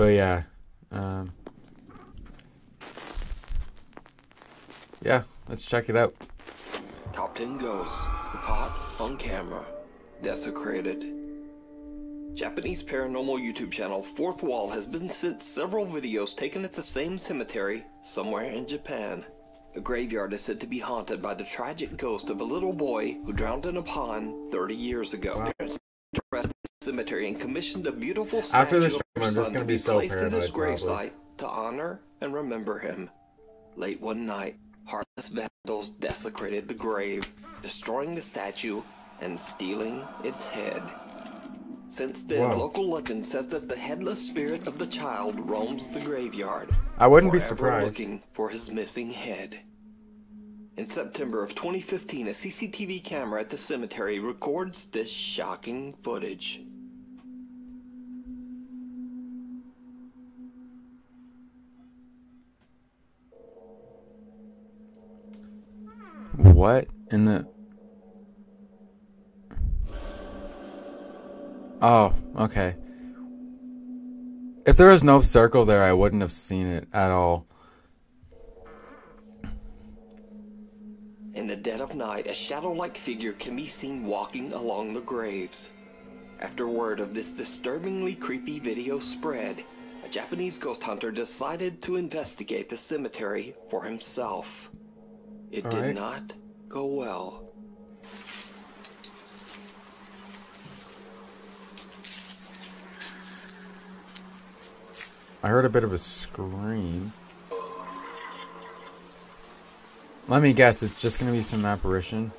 But yeah. Yeah, let's check it out. Top 10 ghosts caught on camera. Desecrated. Japanese paranormal YouTube channel Fourth Wall has been sent several videos taken at the same cemetery somewhere in Japan. The graveyard is said to be haunted by the tragic ghost of a little boy who drowned in a pond 30 years ago. Wow. Parents arrested the cemetery and commissioned a beautiful After statue this of stream, her I'm just son gonna to be be so placed at his paranoid, gravesite to honor and remember him. Late one night, heartless vandals desecrated the grave, destroying the statue and stealing its head. Since then, Whoa. local legend says that the headless spirit of the child roams the graveyard. I wouldn't be forever surprised. looking for his missing head. In September of 2015, a CCTV camera at the cemetery records this shocking footage. What in the... Oh, okay. If there was no circle there, I wouldn't have seen it at all. In the dead of night, a shadow-like figure can be seen walking along the graves. After word of this disturbingly creepy video spread, a Japanese ghost hunter decided to investigate the cemetery for himself. It did Alright. not go well. I heard a bit of a scream. Let me guess, it's just gonna be some apparition.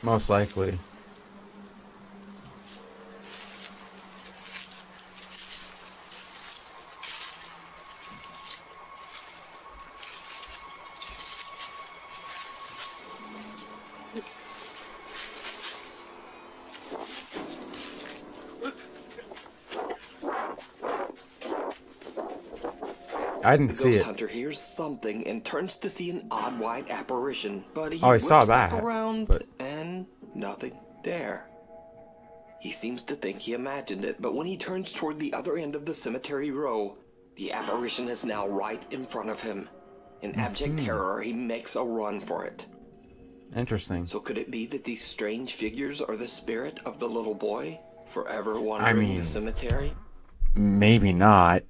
Most likely. I didn't The see ghost it. hunter hears something and turns to see an odd white apparition, but he Oh, I saw whips that, back around but- and nothing there. He seems to think he imagined it, but when he turns toward the other end of the cemetery row, the apparition is now right in front of him. In abject terror, he makes a run for it. Interesting. So could it be that these strange figures are the spirit of the little boy, forever wandering mean- the cemetery? Maybe not.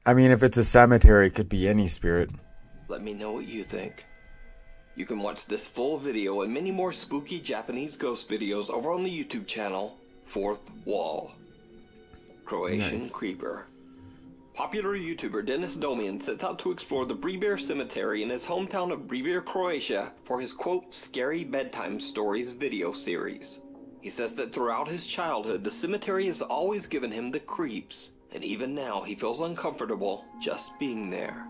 I mean, if it's a cemetery, it could be any spirit. Let me know what you think. You can watch this full video and many more spooky Japanese ghost videos over on the YouTube channel, Fourth Wall. Croatian Nice. Creeper. Popular YouTuber Dennis Domian sets out to explore the Bribir Cemetery in his hometown of Bribir, Croatia for his quote, scary bedtime stories video series. He says that throughout his childhood, the cemetery has always given him the creeps, and even now he feels uncomfortable just being there.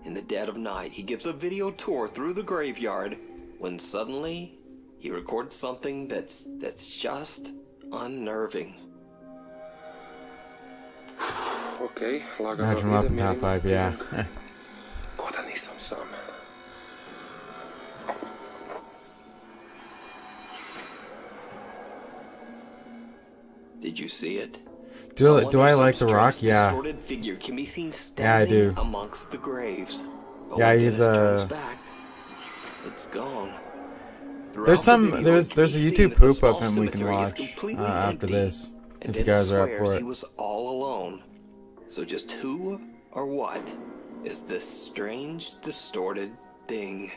In the dead of night, he gives a video tour through the graveyard when suddenly he records something that's just unnerving. Okej, lagar Imagine him up in vidare top 5, yeah. Koda nisam sam. Did you see it? Do Someone I with like some The Rock? strange, Yeah. distorted figure can be seen Yeah, I standing do. amongst the graves. But Yeah, when he's, Dennis turns back, it's gone. Throughout There's the some video, there's it can there's a be seen YouTube that the poop small of him we can cemetery is watch completely after empty, this and if you Dennis guys are up swears for he it. was all alone. So just who or what is this strange, distorted thing?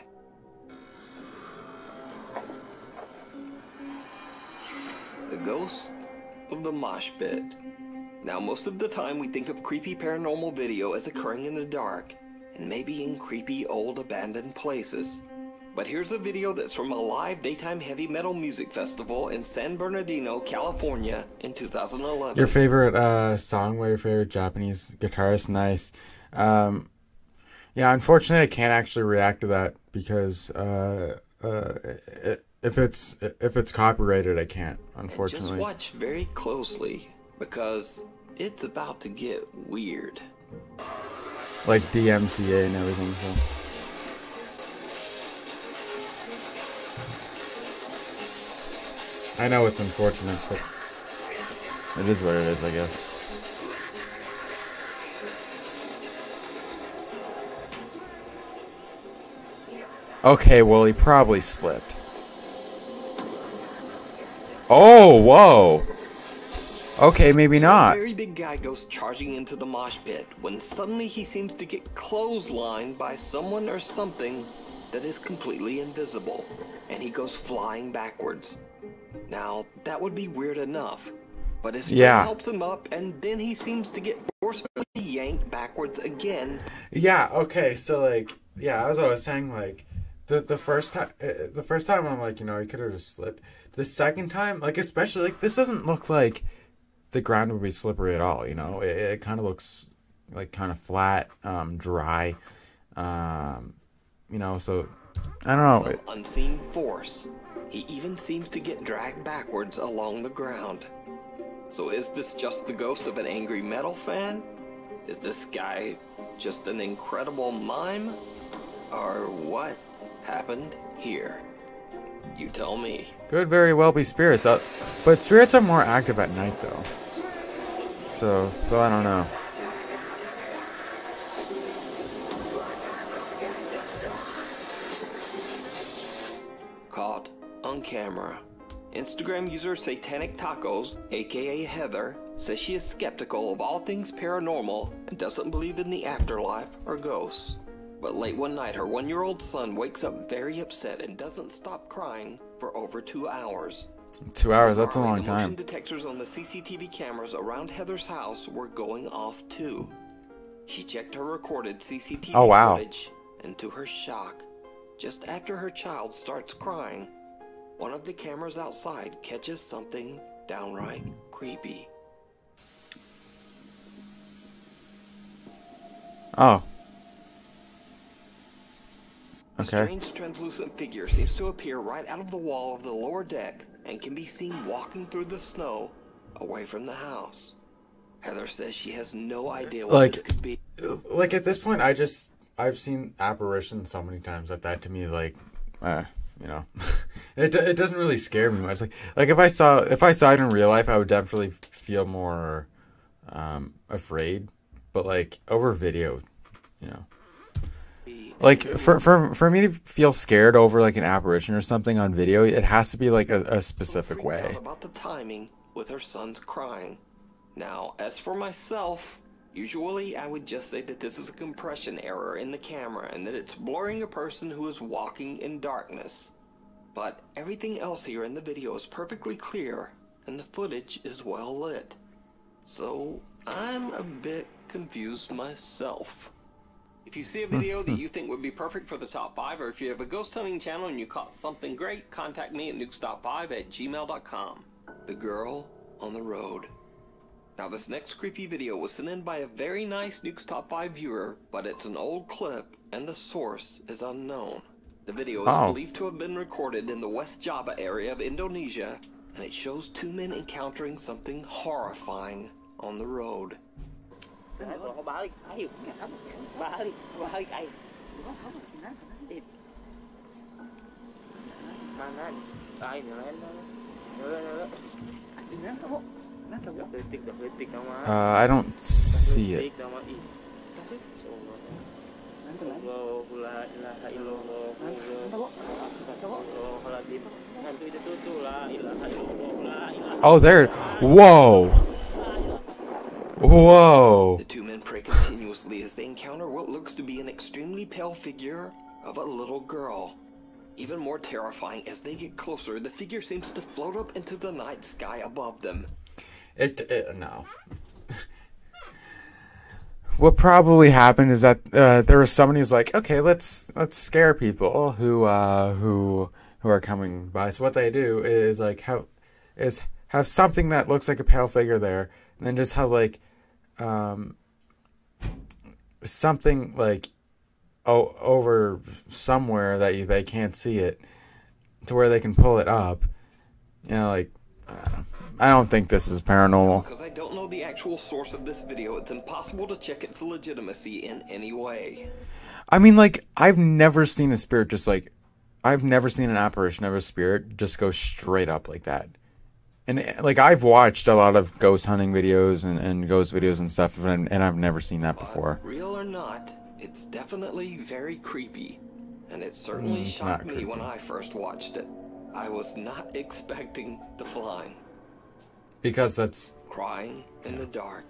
The ghost of the mosh pit. Now, most of the time we think of creepy paranormal video as occurring in the dark, and maybe in creepy old abandoned places. But here's a video that's from a live daytime heavy metal music festival in San Bernardino, California in 2011. Your favorite song by your favorite Japanese guitarist? Nice. Yeah, unfortunately I can't actually react to that because if it's copyrighted I can't, And unfortunately. just watch very closely, because it's about to get weird. Like DMCA and everything, so. I know it's unfortunate, but it is what it is, I guess. Okay, well, he probably slipped. Oh, whoa. Okay, maybe not. A very big guy goes charging into the mosh pit when suddenly he seems to get clotheslined by someone or something that is completely invisible, and he goes flying backwards. Now, that would be weird enough, but his friend helps him up, and then he seems to get forcefully yanked backwards again. Yeah, okay, so, like, yeah, as I was saying, like, the first time I'm like, you know, he could have just slipped. The second time, like, especially, like, this doesn't look like the ground would be slippery at all, you know? It kind of looks, like, kind of flat, dry, you know, so, I don't know. Some unseen force. He even seems to get dragged backwards along the ground. So is this just the ghost of an angry metal fan? Is this guy just an incredible mime? Or what happened here? You tell me. Could very well be spirits, but spirits are more active at night, though. So I don't know. Caught on camera. Instagram user Satanic Tacos, aka Heather, says she is skeptical of all things paranormal and doesn't believe in the afterlife or ghosts. But late one night, her 1-year-old son wakes up very upset and doesn't stop crying for over 2 hours. 2 hours, that's a long The motion time. detectors on the CCTV cameras around Heather's house were going off too. She checked her recorded CCTV footage, and to her shock, just after her child starts crying, one of the cameras outside catches something downright creepy. Oh. A strange translucent figure seems to appear right out of the wall of the lower deck and can be seen walking through the snow away from the house. Heather says she has no idea what this could be. Like, at this point, I've seen apparitions so many times that to me, like, you know, it doesn't really scare me much. Like if I saw it in real life, I would definitely feel more afraid. But like over video, you know, like for me to feel scared over like an apparition or something on video, it has to be like a specific way. About the timing with her son's crying. Now, as for myself, usually I would just say that this is a compression error in the camera and that it's blurring a person who is walking in darkness. But everything else here in the video is perfectly clear and the footage is well lit. So I'm a bit confused myself. If you see a video that you think would be perfect for the top 5, or if you have a ghost hunting channel and you caught something great, contact me at nukestop5@gmail.com. The Girl on the Road. Now this next creepy video was sent in by a very nice Nukes Top 5 viewer, but it's an old clip and the source is unknown. The video is believed to have been recorded in the West Java area of Indonesia, and it shows 2 men encountering something horrifying on the road. I don't see it. Oh, there. Whoa. Whoa. The 2 men pray continuously as they encounter what looks to be an extremely pale figure of a little girl. Even more terrifying, as they get closer, the figure seems to float up into the night sky above them. No. What probably happened is that there was somebody who's like, okay, let's scare people who are coming by. So what they do is like have something that looks like a pale figure there, and then just have like something like over somewhere that they can't see it, to where they can pull it up. You know, like. I don't think this is paranormal. Because I don't know the actual source of this video, it's impossible to check its legitimacy in any way. I mean, like, I've never seen a spirit just like... I've never seen an apparition of a spirit just go straight up like that. And like I've watched a lot of ghost hunting videos and ghost videos and stuff, and I've never seen that before. But real or not, it's definitely very creepy. And it certainly shocked me when I first watched it. I was not expecting the flying. Because that's... Crying in the dark.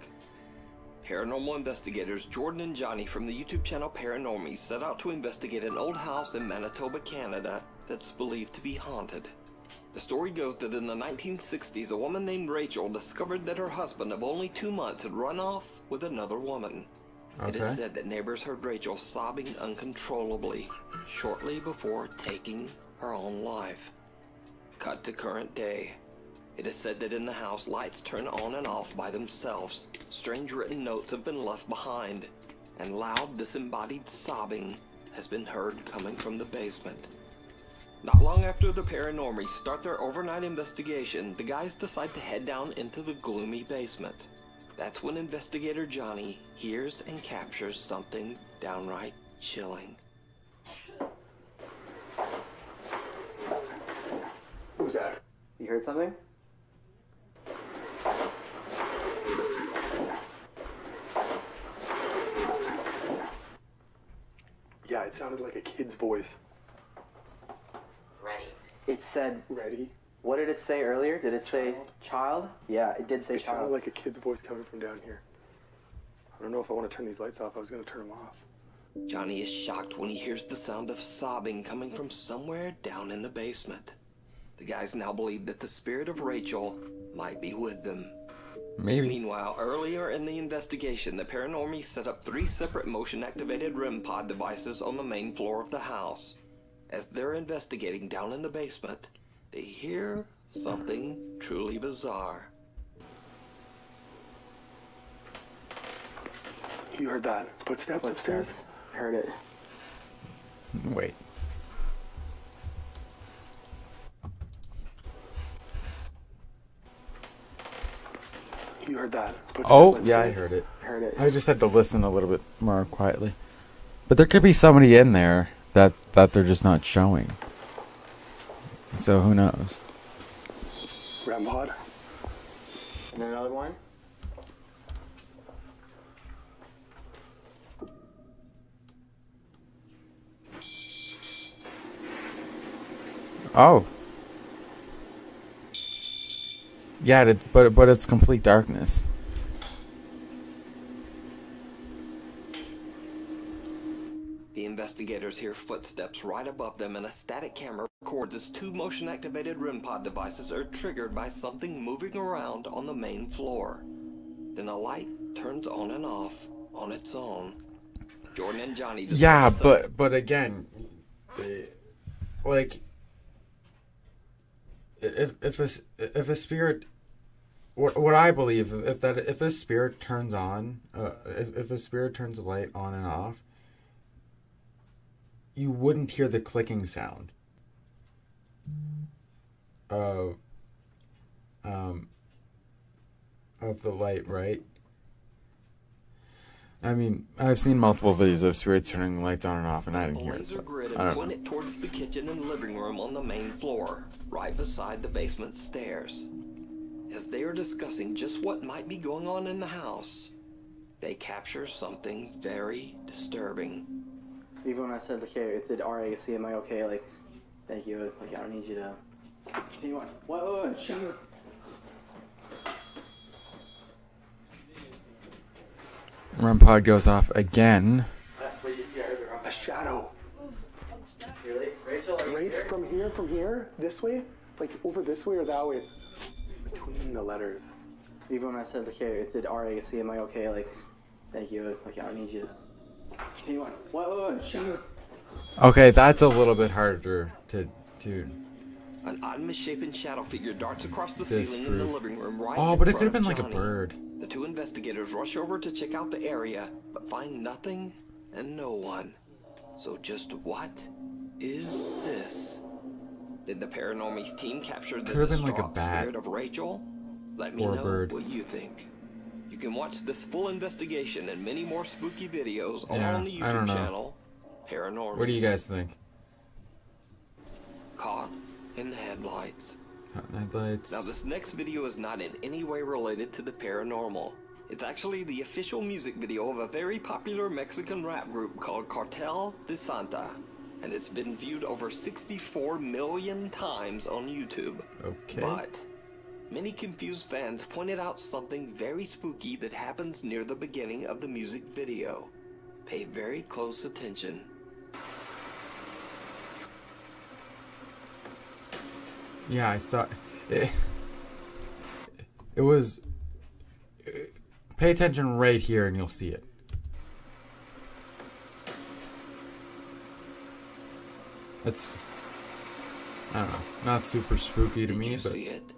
Paranormal investigators Jordan and Johnny from the YouTube channel Paranormies set out to investigate an old house in Manitoba, Canada that's believed to be haunted. The story goes that in the 1960s, a woman named Rachel discovered that her husband of only 2 months had run off with another woman. It is said that neighbors heard Rachel sobbing uncontrollably shortly before taking her own life. Cut to current day. It is said that in the house, lights turn on and off by themselves, strange written notes have been left behind, and loud disembodied sobbing has been heard coming from the basement. Not long after the Paranormies start their overnight investigation, the guys decide to head down into the gloomy basement. That's when investigator Johnny hears and captures something downright chilling. Who's that? You heard something? Yeah, it sounded like a kid's voice. Ready. It said... Ready? What did it say earlier? Did it say child? Yeah, it did say It sounded child. like a kid's voice coming from down here. I don't know if I want to turn these lights off. I was going to turn them off. Johnny is shocked when he hears the sound of sobbing coming from somewhere down in the basement. The guys now believe that the spirit of Rachel might be with them. Maybe. Meanwhile, earlier in the investigation, the Paranormies set up 3 separate motion-activated REM pod devices on the main floor of the house. As they're investigating down in the basement, they hear something truly bizarre. You heard that? Footsteps upstairs? Heard it. Wait. You heard that? Footsteps Oh, upstairs? yeah, I heard it. Heard it. I just had to listen a little bit more quietly. But there could be somebody in there that they're just not showing. So who knows? REM pod? And another one? Oh. Yeah, but it's complete darkness. The investigators hear footsteps right above them, and a static camera records as 2 motion-activated REM pod devices are triggered by something moving around on the main floor. Then a light turns on and off on its own. Jordan and Johnny decide Yeah, to set- but again, like if a spirit, what I believe, if a spirit turns on, if a spirit turns a light on and off, you wouldn't hear the clicking sound of the light, right? I mean, I've seen multiple videos of spirits turning lights on and off, and I didn't hear it. laser So grid I and don't point know. it towards the kitchen and living room on the main floor, right beside the basement stairs. As they are discussing just what might be going on in the house, they capture something very disturbing. Even when I said, like, hey, it did RAC, am I okay? Like, thank you. Like, I don't need you to continue on. What? Shut up. REM pod goes off again. What did you see earlier? A shadow. Really? Rachel, are you Right here? from here, this way? Like over this way or that way? Between the letters. Even when I said, like, hey, it did RAC, am I okay? Like, thank you. Like, I don't need you to continue on. What? Shut up. Okay, that's a little bit harder to. An odd misshapen shadow figure darts across the ceiling in the Disprove. living room right Oh, in but it front could have of been like a Johnny. bird. The 2 investigators rush over to check out the area, but find nothing and no one. So just what is this? Did the Paranormies team capture the Could've been like a distraught bat. spirit of Rachel? Let me Or a know bird. what you think. You can watch this full investigation and many more spooky videos all Yeah, on the I don't YouTube know. channel Paranormies. What do you guys think? Caught in the headlights. Headlights. Now this next video is not in any way related to the paranormal. It's actually the official music video of a very popular Mexican rap group called Cartel de Santa. And it's been viewed over 64 million times on YouTube. Okay. But many confused fans pointed out something very spooky that happens near the beginning of the music video. Pay very close attention. Yeah, I saw it. It was. Pay attention right here, and you'll see it. It's. I don't know. Not super spooky to me, Did you but. see it?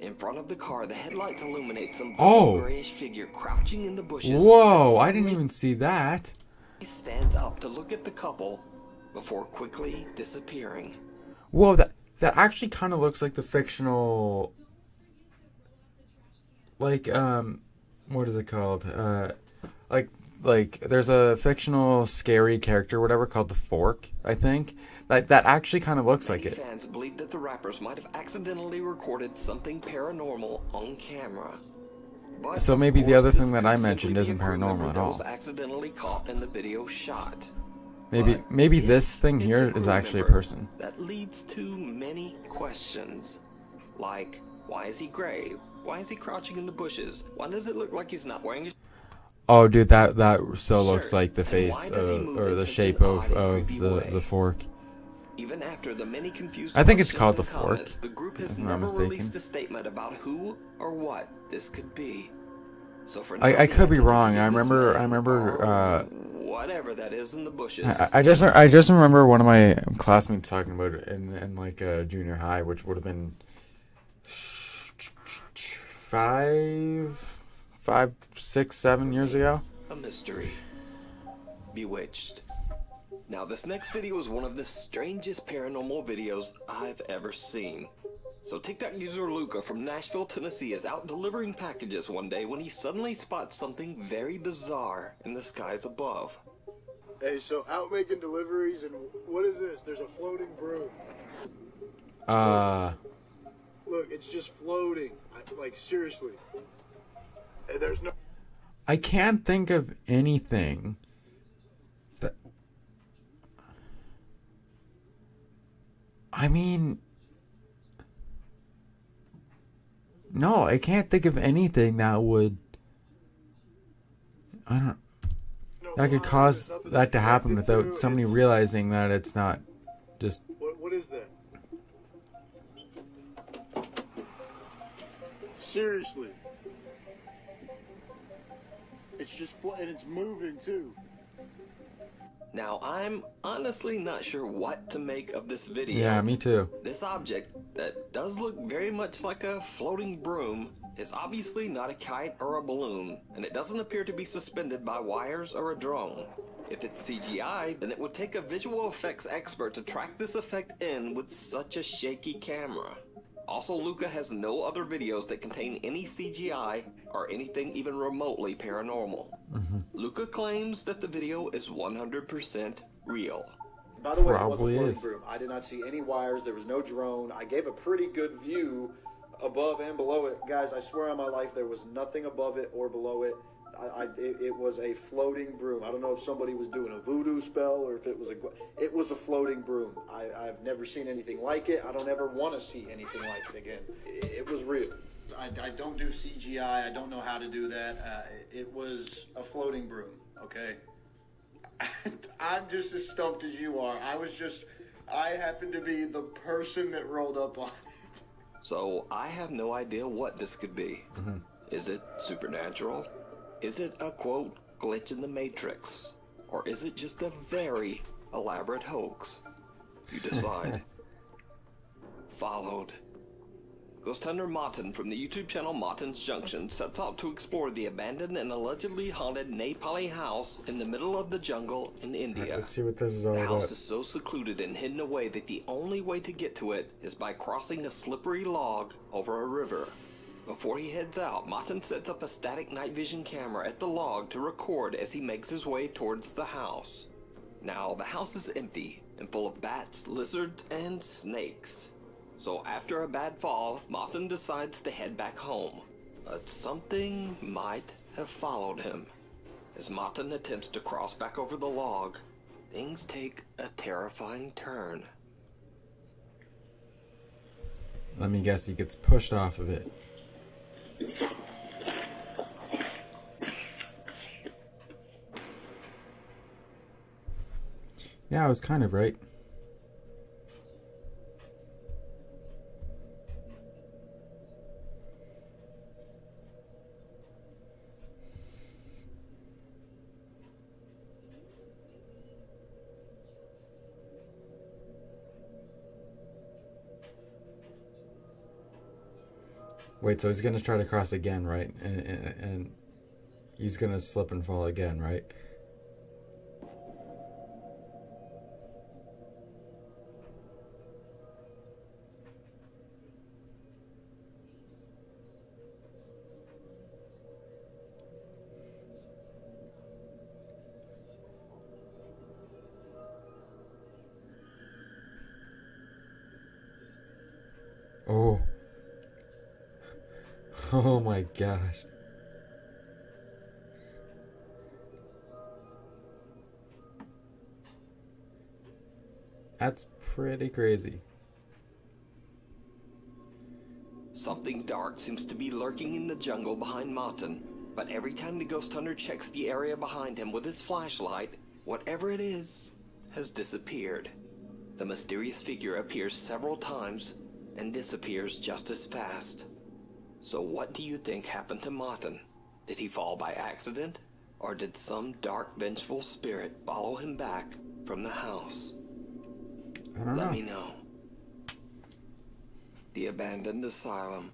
In front of the car, the headlights illuminate some grayish figure crouching in the bushes. Whoa! I didn't even see that. He stands up to look at the couple before quickly disappearing. Whoa! That actually kind of looks like the fictional. Like what is it called? Like there's a fictional scary character, whatever, called the Fork. I think that actually kind of looks like it. Fans believe that the rappers might have accidentally recorded something paranormal on camera. But So maybe the of other course, thing this that I could mentioned simply be isn't a crew member paranormal at that all. was accidentally caught in the video shot. Maybe But this thing it's here a is crew actually a member. person. That leads to many questions. Like, why is he gray? Why is he crouching in the bushes? Why does it look like he's not wearing a Oh, dude, that so looks shirt? like the And face why does he move or in the such shape an of odd and creepy way? the fork. Even after the many confused I think it's questions called and the Fork, comments, the group has if I'm not never mistaken. released a statement about who or what this could be. So for now, I the could be wrong. identity I of this remember. man, or whatever that is in the bushes. I just remember one of my classmates talking about it in like junior high, which would have been 5, 6, 7 years ago. A mystery. Bewitched. Now this next video is one of the strangest paranormal videos I've ever seen. So TikTok user Luca from Nashville, Tennessee is out delivering packages one day when he suddenly spots something very bizarre in the skies above. Hey, so out making deliveries, and what is this? There's a floating broom. Look, it's just floating. Like, seriously. Hey, there's no... I can't think of anything that. I mean, no, I can't think of anything that would. I don't. That could cause that to happen without somebody realizing that it's not just. What is that? Seriously. It's just and it's moving too. Now I'm honestly not sure what to make of this video. Yeah, me too. This object that does look very much like a floating broom is obviously not a kite or a balloon, and it doesn't appear to be suspended by wires or a drone. If it's CGI, then it would take a visual effects expert to track this effect in with such a shaky camera. Also, Luca has no other videos that contain any CGI or anything even remotely paranormal. Luca claims that the video is 100% real. By the way, Probably it was a is. floating broom. I did not see any wires. There was no drone. I gave a pretty good view above and below it. Guys, I swear on my life, there was nothing above it or below it. It was a floating broom. I don't know if somebody was doing a voodoo spell or if it was it was a floating broom. I've never seen anything like it. I don't ever want to see anything like it again. It was real. I don't do CGI. I don't know how to do that. It was a floating broom, okay? I'm just as stumped as you are. I happened to be the person that rolled up on it. So I have no idea what this could be. Is it supernatural? Is it a quote glitch in the Matrix? Or is it just a very elaborate hoax? You decide. Followed. Ghost hunter Martin from the YouTube channel Martin's Junction sets out to explore the abandoned and allegedly haunted Nepali house in the middle of the jungle in India. Let's see what this is all The house about. is so secluded and hidden away that the only way to get to it is by crossing a slippery log over a river. Before he heads out, Martin sets up a static night vision camera at the log to record as he makes his way towards the house. Now, the house is empty and full of bats, lizards, and snakes. So after a bad fall, Martin decides to head back home. But something might have followed him. As Martin attempts to cross back over the log, things take a terrifying turn. Let me guess, he gets pushed off of it. Yeah, I was kind of right. Wait, so he's gonna try to cross again, right? And he's gonna slip and fall again, right? Oh. Oh my gosh. That's pretty crazy. Something dark seems to be lurking in the jungle behind Martin, but every time the ghost hunter checks the area behind him with his flashlight, whatever it is has disappeared. The mysterious figure appears several times and disappears just as fast. So what do you think happened to Martin? Did he fall by accident? Or did some dark, vengeful spirit follow him back from the house? I don't know. Let me know. The Abandoned Asylum.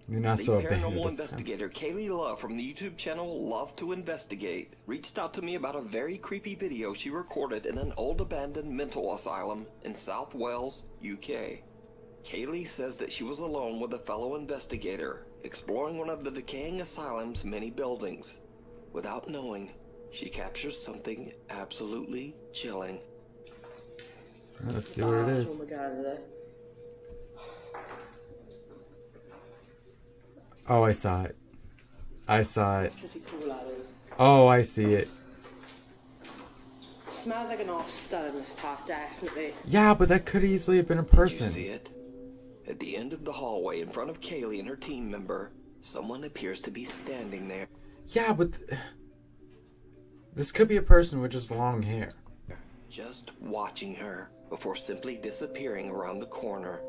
You're not The so paranormal abandoned. investigator Kaylee Love from the YouTube channel Love to Investigate reached out to me about a very creepy video she recorded in an old abandoned mental asylum in South Wales, UK. Kaylee says that she was alone with a fellow investigator, exploring one of the decaying asylum's many buildings. Without knowing, she captures something absolutely chilling. Let's see what it is. Oh my god, Oh, I saw it. I saw it. that's pretty cool, that is. Oh, I see it. Smells like an hospital in this part, definitely. Yeah, but that could easily have been a Did you person. see it? At the end of the hallway in front of Kaylee and her team member, someone appears to be standing there. Yeah, but this could be a person with just long hair. Just watching her before simply disappearing around the corner.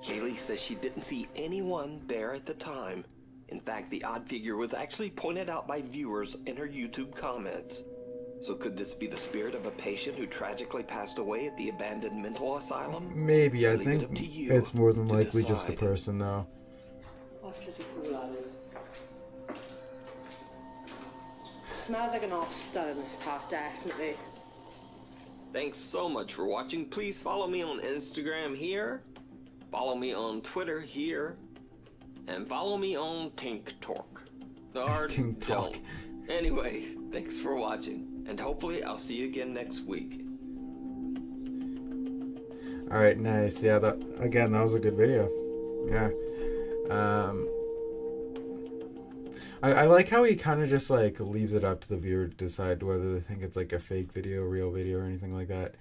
Kaylee says she didn't see anyone there at the time. In fact, the odd figure was actually pointed out by viewers in her YouTube comments. So could this be the spirit of a patient who tragically passed away at the abandoned mental asylum? Maybe, I Leave it think up to you it's more than to likely just the decide. person, though. That's pretty cool, that is. Smells like an hospital in this part, definitely. Thanks so much for watching. Please follow me on Instagram here, follow me on Twitter here, and follow me on TikTok. Or TikTok. don't. Anyway, thanks for watching, and hopefully I'll see you again next week. Alright, nice. Yeah, that was a good video. Yeah. I like how he kind of just like leaves it up to the viewer to decide whether they think it's like a fake video, real video, or anything like that.